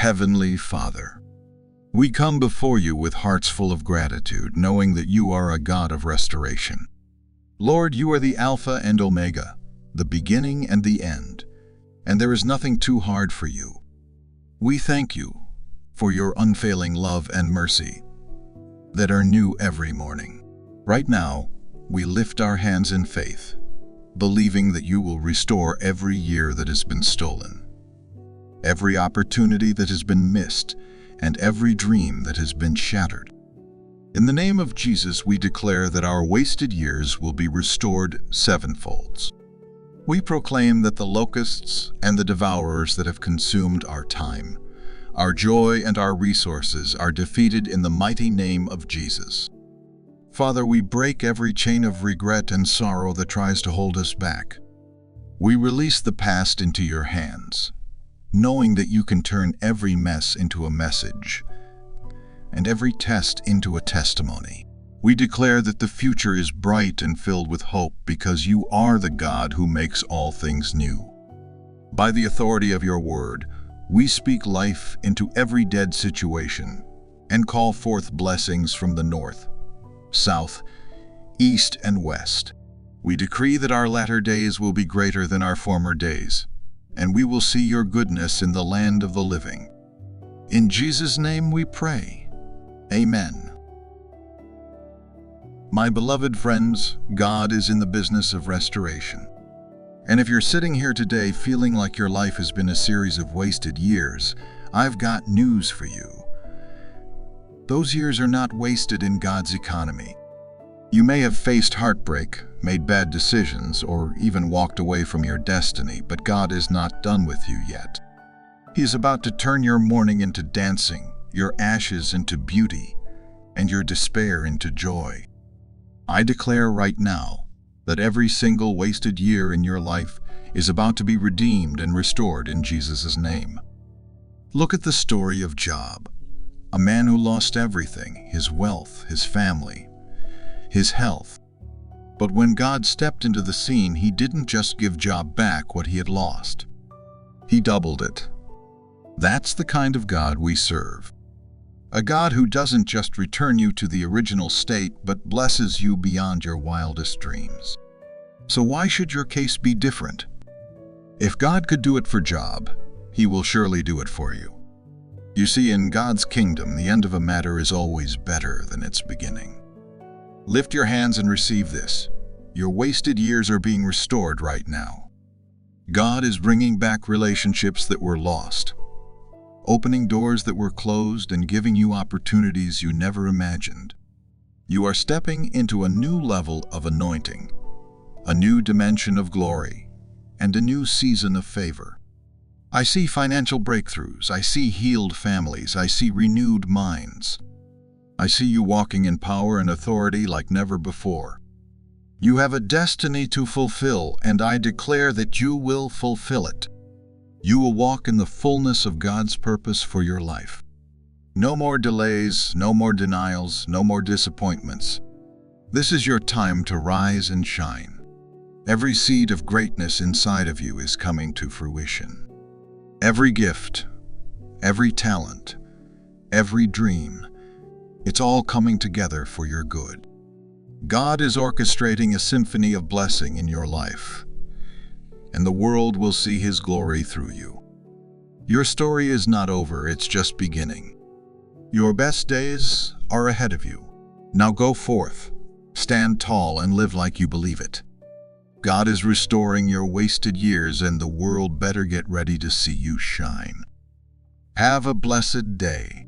Heavenly Father, we come before you with hearts full of gratitude, knowing that you are a God of restoration. Lord, you are the Alpha and Omega, the beginning and the end, and there is nothing too hard for you. We thank you for your unfailing love and mercy that are new every morning. Right now, we lift our hands in faith, believing that you will restore every year that has been stolen, every opportunity that has been missed, and every dream that has been shattered. In the name of Jesus, we declare that our wasted years will be restored sevenfold. We proclaim that the locusts and the devourers that have consumed our time, our joy and our resources are defeated in the mighty name of Jesus. Father, we break every chain of regret and sorrow that tries to hold us back. We release the past into your hands, knowing that you can turn every mess into a message and every test into a testimony. We declare that the future is bright and filled with hope because you are the God who makes all things new. By the authority of your word, we speak life into every dead situation and call forth blessings from the north, south, east, and west. We decree that our latter days will be greater than our former days, and we will see your goodness in the land of the living. In Jesus' name we pray. Amen. My beloved friends, God is in the business of restoration. And if you're sitting here today feeling like your life has been a series of wasted years, I've got news for you. Those years are not wasted in God's economy. You may have faced heartbreak, made bad decisions, or even walked away from your destiny, but God is not done with you yet. He is about to turn your mourning into dancing, your ashes into beauty, and your despair into joy. I declare right now that every single wasted year in your life is about to be redeemed and restored in Jesus' name. Look at the story of Job, a man who lost everything, his wealth, his family, his health. But when God stepped into the scene, he didn't just give Job back what he had lost. He doubled it. That's the kind of God we serve. A God who doesn't just return you to the original state, but blesses you beyond your wildest dreams. So why should your case be different? If God could do it for Job, he will surely do it for you. You see, in God's kingdom, the end of a matter is always better than its beginning. Lift your hands and receive this. Your wasted years are being restored right now. God is bringing back relationships that were lost, opening doors that were closed, and giving you opportunities you never imagined. You are stepping into a new level of anointing, a new dimension of glory, and a new season of favor. I see financial breakthroughs. I see healed families. I see renewed minds. I see you walking in power and authority like never before. You have a destiny to fulfill, and I declare that you will fulfill it. You will walk in the fullness of God's purpose for your life. No more delays, no more denials, no more disappointments. This is your time to rise and shine. Every seed of greatness inside of you is coming to fruition. Every gift, every talent, every dream, it's all coming together for your good. God is orchestrating a symphony of blessing in your life, and the world will see His glory through you. Your story is not over, it's just beginning. Your best days are ahead of you. Now go forth, stand tall, and live like you believe it. God is restoring your wasted years, and the world better get ready to see you shine. Have a blessed day.